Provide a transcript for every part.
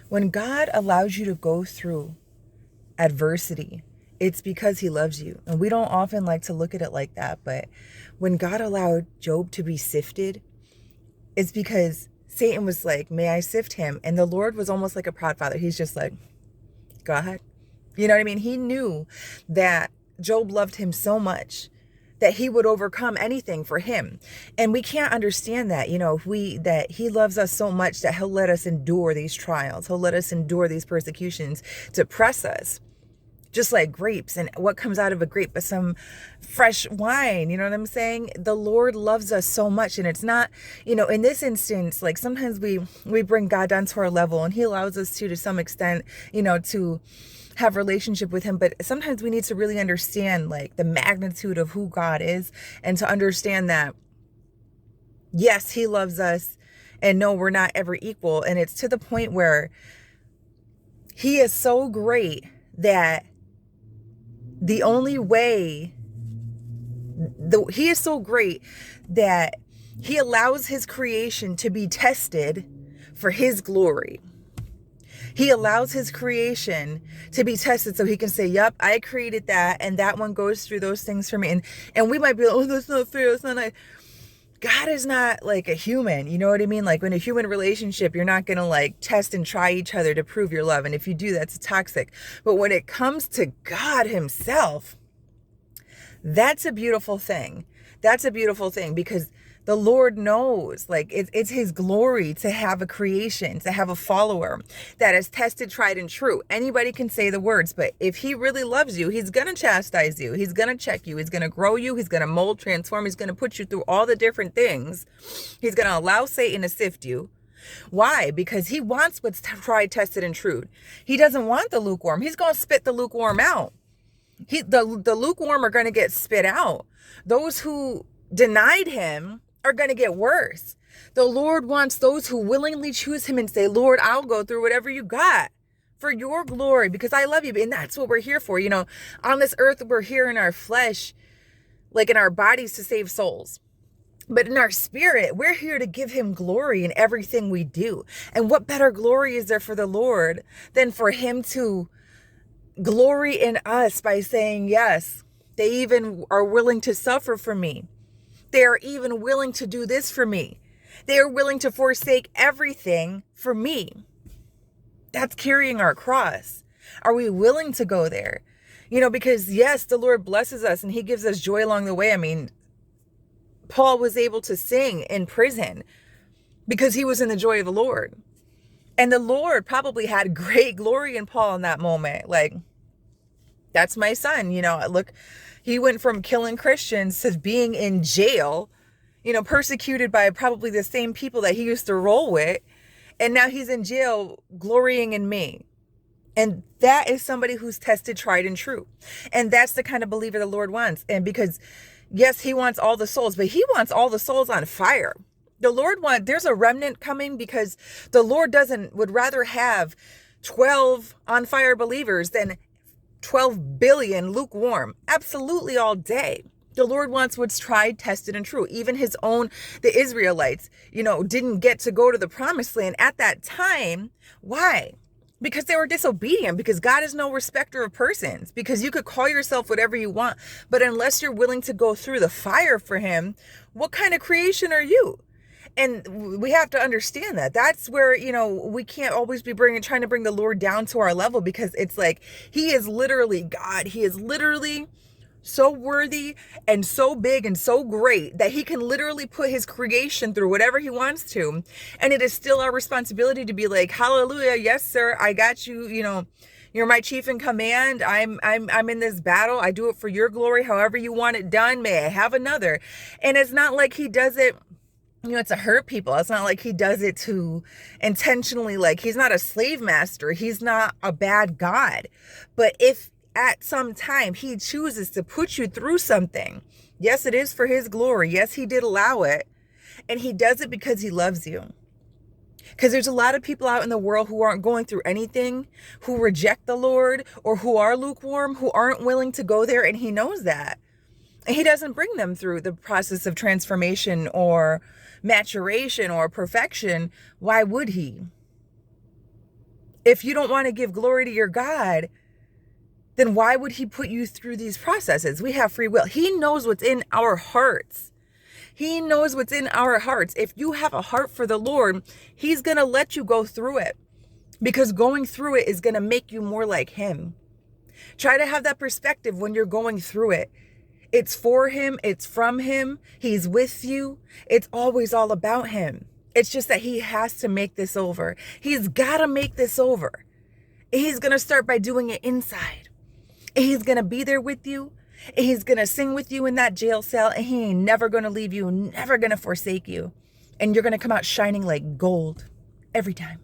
When God allows you to go through adversity, it's because he loves you. And we don't often like to look at it like that. But when God allowed Job to be sifted, it's because Satan was like, may I sift him? And the Lord was almost like a proud father. He's just like, go ahead. You know what I mean? He knew that Job loved him so much that he would overcome anything for him. And we can't understand that, that he loves us so much that he'll let us endure these trials. He'll let us endure these persecutions to press us. Just like grapes, and what comes out of a grape is some fresh wine. You know what I'm saying? The Lord loves us so much. And it's not, in this instance, like sometimes we bring God down to our level, and he allows us to some extent, to have relationship with him. But sometimes we need to really understand like the magnitude of who God is, and to understand that, yes, he loves us, and no, we're not ever equal. And it's to the point where he is so great that the only way, he is so great that he allows his creation to be tested for his glory. He allows his creation to be tested so he can say, yep, I created that, and that one goes through those things for me. And we might be like, oh, that's not fair, that's not nice. God is not like a human, you know what I mean? Like in a human relationship, you're not going to like test and try each other to prove your love. And if you do, that's toxic. But when it comes to God himself, that's a beautiful thing. That's a beautiful thing, because the Lord knows, like it's his glory to have a creation, to have a follower that is tested, tried, and true. Anybody can say the words, but if he really loves you, he's going to chastise you. He's going to check you. He's going to grow you. He's going to mold, transform. He's going to put you through all the different things. He's going to allow Satan to sift you. Why? Because he wants what's tried, tested, and true. He doesn't want the lukewarm. He's going to spit the lukewarm out. The lukewarm are going to get spit out. Those who denied him are going to get worse. The Lord wants those who willingly choose him and say, Lord, I'll go through whatever you got for your glory, because I love you. And that's what we're here for. On this earth, we're here in our flesh, like in our bodies, to save souls. But in our spirit, we're here to give him glory in everything we do. And what better glory is there for the Lord than for him to glory in us by saying, yes, they even are willing to suffer for me. They are even willing to do this for me. They are willing to forsake everything for me. That's carrying our cross. Are we willing to go there? Because yes, the Lord blesses us and he gives us joy along the way. I mean, Paul was able to sing in prison because he was in the joy of the Lord. And the Lord probably had great glory in Paul in that moment. Like, that's my son. Look, he went from killing Christians to being in jail, persecuted by probably the same people that he used to roll with. And now he's in jail glorying in me. And that is somebody who's tested, tried, and true. And that's the kind of believer the Lord wants. And because, yes, he wants all the souls, but he wants all the souls on fire. The Lord there's a remnant coming, because the Lord would rather have 12 on fire believers than 12 billion lukewarm, absolutely all day. The Lord wants what's tried, tested, and true. Even the Israelites, didn't get to go to the promised land at that time. Why? Because they were disobedient, because God is no respecter of persons, because you could call yourself whatever you want, but unless you're willing to go through the fire for him, what kind of creation are you? And we have to understand that. That's where, we can't always be trying to bring the Lord down to our level, because it's like, he is literally God. He is literally so worthy and so big and so great that he can literally put his creation through whatever he wants to. And it is still our responsibility to be like, hallelujah. Yes, sir. I got you. You're my chief in command. I'm in this battle. I do it for your glory. However you want it done. May I have another. And it's not like he does it to hurt people. It's not like he does it to intentionally, like he's not a slave master. He's not a bad God. But if at some time he chooses to put you through something, yes, it is for his glory. Yes, he did allow it. And he does it because he loves you. Because there's a lot of people out in the world who aren't going through anything, who reject the Lord, or who are lukewarm, who aren't willing to go there. And he knows that. And he doesn't bring them through the process of transformation or maturation or perfection. Why would he? If you don't want to give glory to your God, then why would he put you through these processes? We have free will. He knows what's in our hearts. He knows what's in our hearts. If you have a heart for the Lord, he's going to let you go through it, because going through it is going to make you more like him. Try to have that perspective when you're going through it. It's for him. It's from him. He's with you. It's always all about him. It's just that he has to make this over. He's got to make this over. He's going to start by doing it inside. He's going to be there with you. He's going to sing with you in that jail cell, and he ain't never going to leave you, never going to forsake you. And you're going to come out shining like gold every time.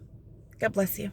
God bless you.